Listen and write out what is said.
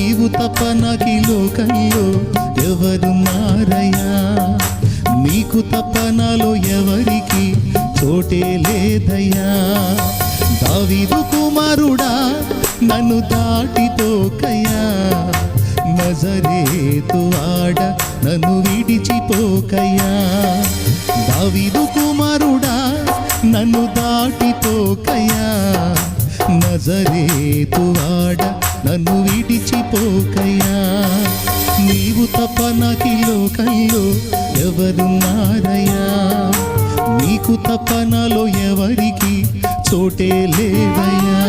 నీవు తప్ప నాకీ లోకంలో ఎవరున్నారయ్యా, నీకు తప్ప నాలో ఎవరికి చోటే లేదయ్యా. దావీదు కుమారుడా నన్ను దాటిపోకయ్యా, నజరేతు ఆడ నన్ను విడిచిపోకయ్యా. దావీదు కుమారుడా నన్ను దాటిపోకయ్యా, నజరేతు ఆడ నన్ను విడిచిపోకయ్యా. నీవు తప్ప నాకీ లోకంలో ఎవరున్నారయ్యా, నీకు తప్ప నాలో ఎవరికి చోటే లేదయ్యా.